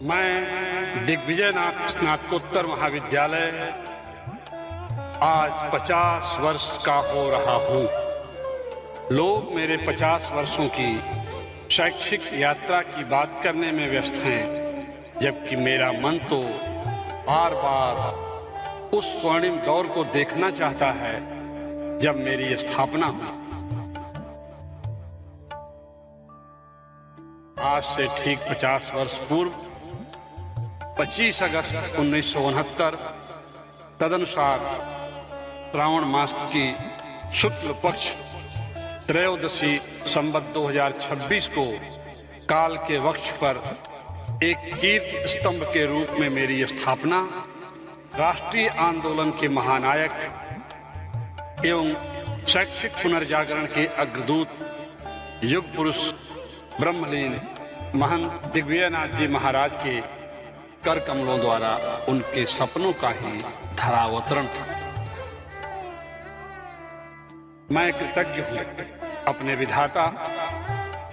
मैं दिग्विजयनाथ स्नातकोत्तर महाविद्यालय आज 50 वर्ष का हो रहा हूँ। लोग मेरे 50 वर्षों की शैक्षिक यात्रा की बात करने में व्यस्त हैं, जबकि मेरा मन तो बार बार उस स्वर्णिम दौर को देखना चाहता है जब मेरी स्थापना हुई। आज से ठीक 50 वर्ष पूर्व 25 अगस्त 1969 तदनुसार श्रावण मास की शुक्ल पक्ष त्रयोदशी संवत 2026 को काल के वक्ष पर एक कीर्ति स्तंभ के रूप में मेरी स्थापना राष्ट्रीय आंदोलन के महानायक एवं शैक्षिक पुनर्जागरण के अग्रदूत युग पुरुष ब्रह्मलीन महंत दिग्विजयनाथ जी महाराज के कर कमलों द्वारा उनके सपनों का ही धरावतरण था। मैं कृतज्ञ हूँ अपने विधाता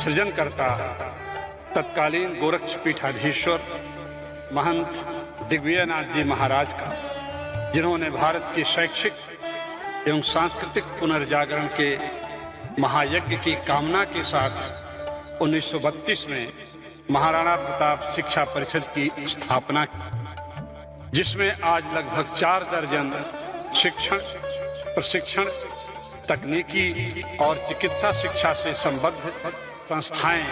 सृजनकर्ता तत्कालीन गोरक्ष पीठाधीश्वर महंत दिग्विजयनाथ जी महाराज का, जिन्होंने भारत के शैक्षिक एवं सांस्कृतिक पुनर्जागरण के महायज्ञ की कामना के साथ 1932 में महाराणा प्रताप शिक्षा परिषद की स्थापना की, जिसमें आज लगभग 4 दर्जन शिक्षण, प्रशिक्षण, तकनीकी और चिकित्सा शिक्षा से संबद्ध संस्थाएं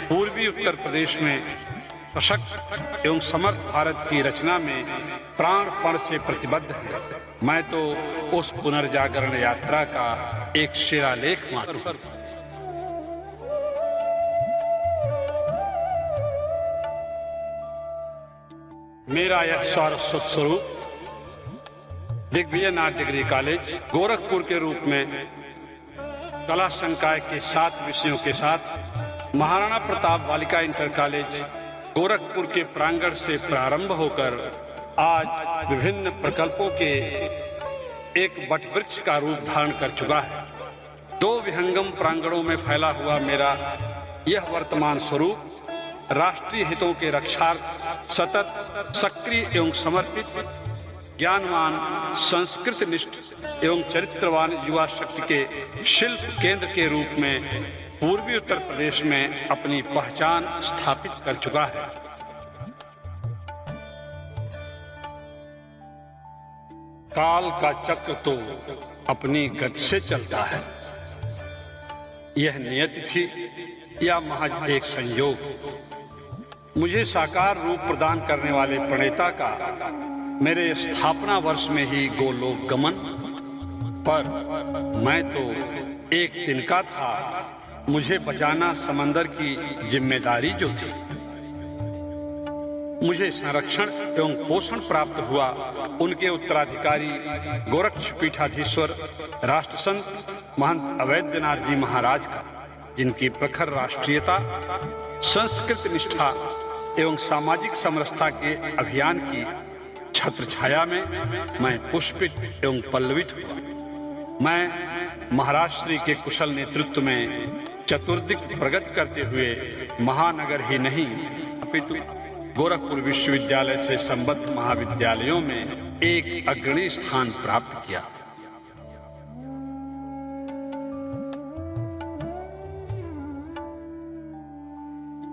पूर्वी उत्तर प्रदेश में सशक्त एवं समर्थ भारत की रचना में प्राणपण से प्रतिबद्ध है। मैं तो उस पुनर्जागरण यात्रा का एक शिलालेख मात्र हूं। मेरा यह सारस्वत स्वरूप दिग्विजयनाथ डिग्री कॉलेज गोरखपुर के रूप में कला संकाय के 7 विषयों के साथ महाराणा प्रताप बालिका इंटर कॉलेज गोरखपुर के प्रांगण से प्रारंभ होकर आज विभिन्न प्रकल्पों के एक वटवृक्ष का रूप धारण कर चुका है। 2 विहंगम प्रांगणों में फैला हुआ मेरा यह वर्तमान स्वरूप राष्ट्रीय हितों के रक्षार्थ सतत सक्रिय एवं समर्पित ज्ञानवान संस्कृत निष्ठ एवं चरित्रवान युवा शक्ति के शिल्प केंद्र के रूप में पूर्वी उत्तर प्रदेश में अपनी पहचान स्थापित कर चुका है। काल का चक्र तो अपनी गति से चलता है। यह नियति थी या महज एक संयोग? मुझे साकार रूप प्रदान करने वाले प्रणेता का मेरे स्थापना वर्ष में ही गोलोक गमन, पर मैं तो एक तिनका था। मुझे बचाना समंदर की जिम्मेदारी जो थी। मुझे संरक्षण एवं पोषण प्राप्त हुआ उनके उत्तराधिकारी गोरक्ष पीठाधीश्वर राष्ट्रसंत महंत अवैधनाथ जी महाराज का, जिनकी प्रखर राष्ट्रीयता, संस्कृत निष्ठा एवं सामाजिक समरसता के अभियान की छत्र छाया में मैं पुष्पित एवं पल्लवित हुआ। मैं महाराष्ट्र के कुशल नेतृत्व में चतुर्दिक प्रगति करते हुए महानगर ही नहीं अपितु गोरखपुर विश्वविद्यालय से संबद्ध महाविद्यालयों में एक अग्रणी स्थान प्राप्त किया।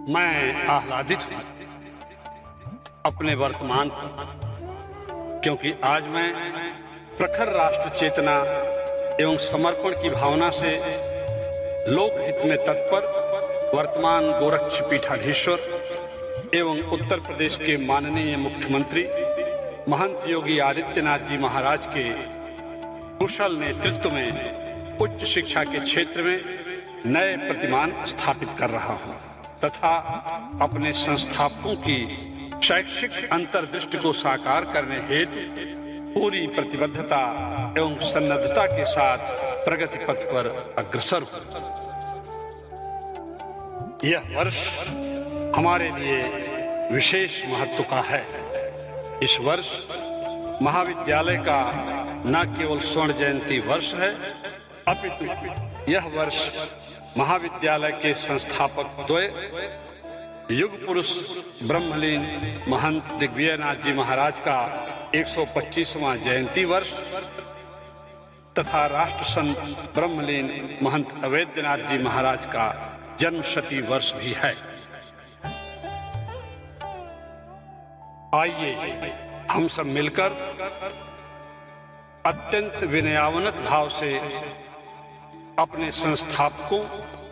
मैं आह्लादित हूं अपने वर्तमान पर, क्योंकि आज मैं प्रखर राष्ट्र चेतना एवं समर्पण की भावना से लोकहित में तत्पर वर्तमान गोरक्ष पीठाधीश्वर एवं उत्तर प्रदेश के माननीय मुख्यमंत्री महंत योगी आदित्यनाथ जी महाराज के कुशल नेतृत्व में उच्च शिक्षा के क्षेत्र में नए प्रतिमान स्थापित कर रहा हूं तथा अपने संस्थापकों की शैक्षिक अंतर्दृष्टि को साकार करने हेतु पूरी प्रतिबद्धता एवं सन्नद्धता के साथ प्रगति पथ पर अग्रसर हूं। यह वर्ष हमारे लिए विशेष महत्व का है। इस वर्ष महाविद्यालय का न केवल स्वर्ण जयंती वर्ष है, अपितु यह वर्ष महाविद्यालय के संस्थापक द्वय युग पुरुष ब्रह्मलीन महंत दिग्विजयनाथ जी महाराज का 125वां जयंती वर्ष तथा राष्ट्र संत ब्रह्मलीन महंत अवैधनाथ जी महाराज का जन्म शती वर्ष भी है। आइए हम सब मिलकर अत्यंत विनयावनत भाव से अपने संस्थापकों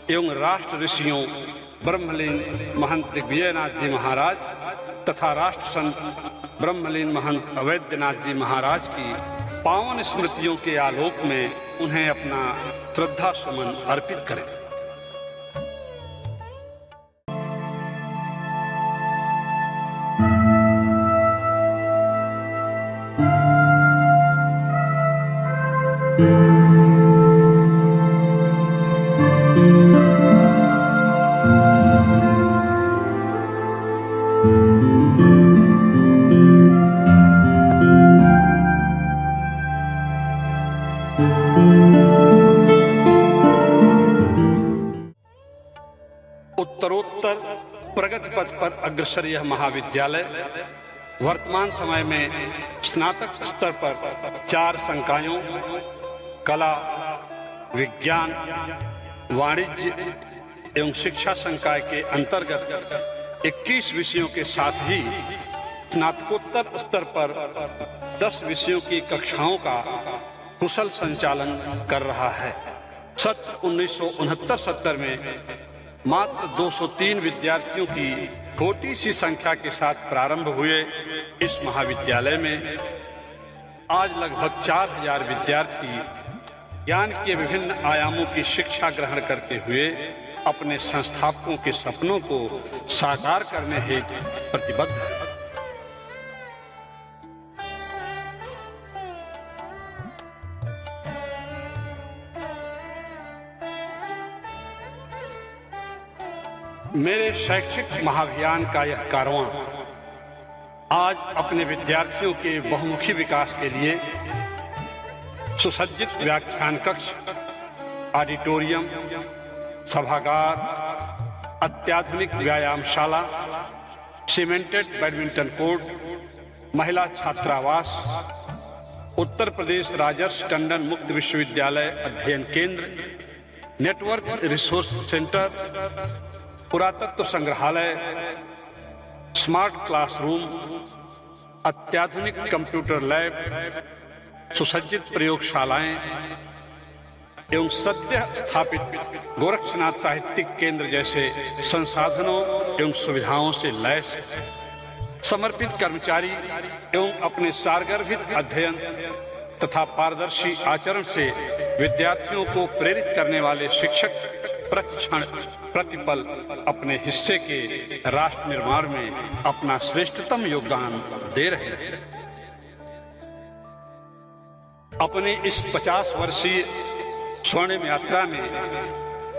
एवं राष्ट्र ऋषियों ब्रह्मलीन महंत दिग्विजयनाथ जी महाराज तथा राष्ट्र संत ब्रह्मलीन महंत अवैधनाथ जी महाराज की पावन स्मृतियों के आलोक में उन्हें अपना श्रद्धा सुमन अर्पित करें। उत्तरोत्तर प्रगति पथ पर अग्रसर यह महाविद्यालय वर्तमान समय में स्नातक स्तर पर 4 संकायों कला, विज्ञान, वाणिज्य एवं शिक्षा संकाय के अंतर्गत 21 विषयों के साथ ही स्नातकोत्तर स्तर पर 10 विषयों की कक्षाओं का कुशल संचालन कर रहा है। सत्र 1969-70 में मात्र 203 विद्यार्थियों की छोटी सी संख्या के साथ प्रारंभ हुए इस महाविद्यालय में आज लगभग 4000 विद्यार्थी ज्ञान के विभिन्न आयामों की शिक्षा ग्रहण करते हुए अपने संस्थापकों के सपनों को साकार करने हेतु प्रतिबद्ध हैं। मेरे शैक्षिक महाअभियान का यह कारवां आज अपने विद्यार्थियों के बहुमुखी विकास के लिए सुसज्जित व्याख्यान कक्ष, ऑडिटोरियम, सभागार, अत्याधुनिक व्यायामशाला, सीमेंटेड बैडमिंटन कोर्ट, महिला छात्रावास, उत्तर प्रदेश राजर्षि टंडन मुक्त विश्वविद्यालय अध्ययन केंद्र, नेटवर्क रिसोर्स सेंटर, पुरातत्व संग्रहालय, स्मार्ट क्लासरूम, अत्याधुनिक कंप्यूटर लैब, सुसज्जित प्रयोगशालाएं एवं सद्य स्थापित गोरक्षनाथ साहित्यिक केंद्र जैसे संसाधनों एवं सुविधाओं से लैस समर्पित कर्मचारी एवं अपने सारगर्भित अध्ययन तथा पारदर्शी आचरण से विद्यार्थियों को प्रेरित करने वाले शिक्षक प्रतिक्षण प्रतिपल अपने हिस्से के राष्ट्र निर्माण में अपना श्रेष्ठतम योगदान दे रहे हैं। अपने इस 50 वर्षीय स्वर्णिम यात्रा में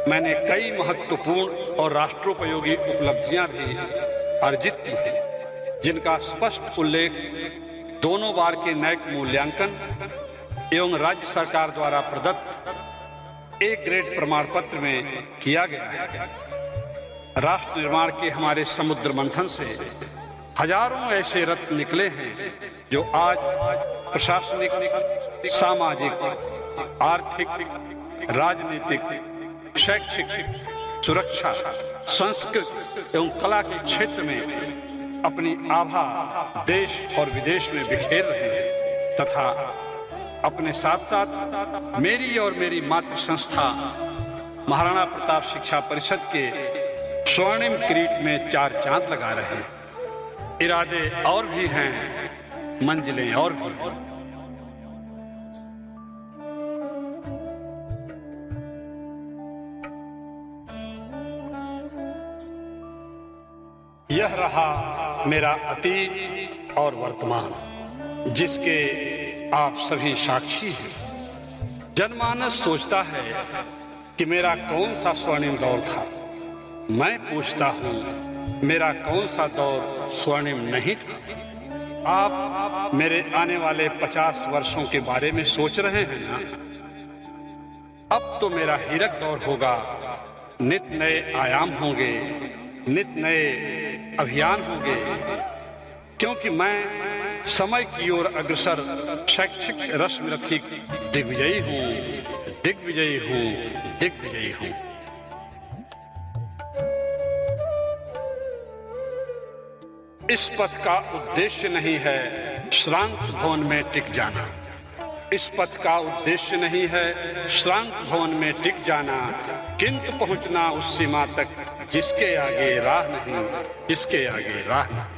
मैंने कई महत्वपूर्ण और राष्ट्रोपयोगी उपलब्धियां भी अर्जित की हैं, जिनका स्पष्ट उल्लेख दोनों बार के नैक मूल्यांकन एवं राज्य सरकार द्वारा प्रदत्त A ग्रेड प्रमाण पत्र में किया गया है। राष्ट्र निर्माण के हमारे समुद्र मंथन से हजारों ऐसे रत्न निकले हैं जो आज प्रशासनिक, सामाजिक, आर्थिक, राजनीतिक, शैक्षिक, सुरक्षा, संस्कृत एवं कला के क्षेत्र में अपनी आभा देश और विदेश में बिखेर रहे हैं तथा अपने साथ साथ मेरी और मेरी मातृ संस्था महाराणा प्रताप शिक्षा परिषद के स्वर्णिम किरीट में 4 चांद लगा रहे हैं। इरादे और भी हैं, मंजिलें और भी हैं। यह रहा मेरा अतीत और वर्तमान, जिसके आप सभी साक्षी हैं। जनमानस सोचता है कि मेरा कौन सा स्वर्णिम दौर था। मैं पूछता हूँ, मेरा कौन सा दौर स्वर्णिम नहीं था। आप मेरे आने वाले 50 वर्षों के बारे में सोच रहे हैं ना? अब तो मेरा हीरक दौर होगा, नित नए आयाम होंगे, नित नए अभियान होंगे, क्योंकि मैं समय की ओर अग्रसर शैक्षिक रश्मिरथी दिग्विजयी हूँ, दिग्विजयी हूँ, दिग्विजयी हूँ। इस पथ का उद्देश्य नहीं है श्रांत भवन में टिक जाना, इस पथ का उद्देश्य नहीं है श्रांत भवन में टिक जाना, किंतु पहुंचना उस सीमा तक जिसके आगे राह नहीं, जिसके आगे राह नहीं।